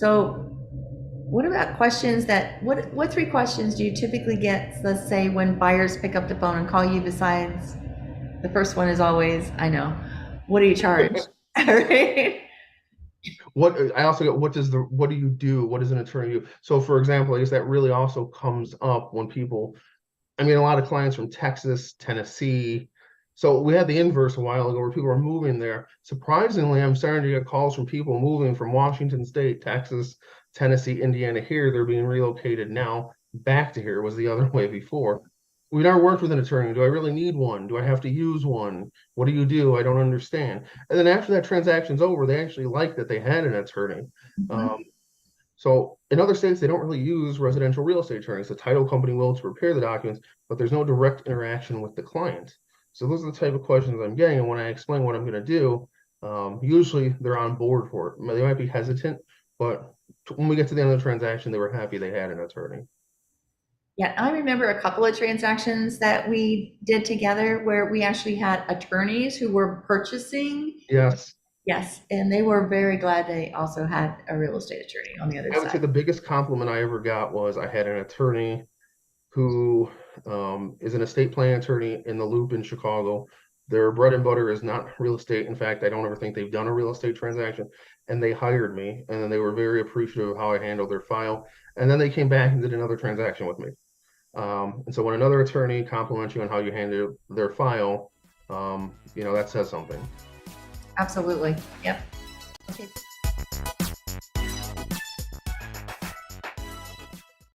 So what about questions that, what three questions do you typically get, let's say, when buyers pick up the phone and call you besides, the first one is always, I know, what do you charge? Right? What I also got, what do you do? What does an attorney do? So for example, I guess that really also comes up when people, I mean, a lot of clients from Texas, Tennessee. So we had the inverse a while ago where people are moving there. Surprisingly, I'm starting to get calls from people moving from Washington State, Texas, Tennessee, Indiana here. They're being relocated now back to here. It was the other way before. We never worked with an attorney. Do I really need one? Do I have to use one? What do you do? I don't understand. And then after that transaction's over, they actually like that they had an attorney. Mhm. Um, so in other states, they don't really use residential real estate attorneys. The title company will to prepare the documents, but there's no direct interaction with the client. So those are the type of questions I'm getting. And when I explain what I'm going to do, usually they're on board for it. They might be hesitant, but when we get to the end of the transaction, they were happy they had an attorney. Yeah, I remember a couple of transactions that we did together where we actually had attorneys who were purchasing. Yes, Yes, and they were very glad they also had a real estate attorney on the other I would say side. the biggest compliment I ever got was I had an attorney who is an estate planning attorney in the Loop in Chicago. Their bread and butter is not real estate. In fact, I don't ever think they've done a real estate transaction. And they hired me, and then they were very appreciative of how I handled their file. And then they came back and did another transaction with me. And so when another attorney compliments you on how you handle their file, that says something. Absolutely. Yep. Okay.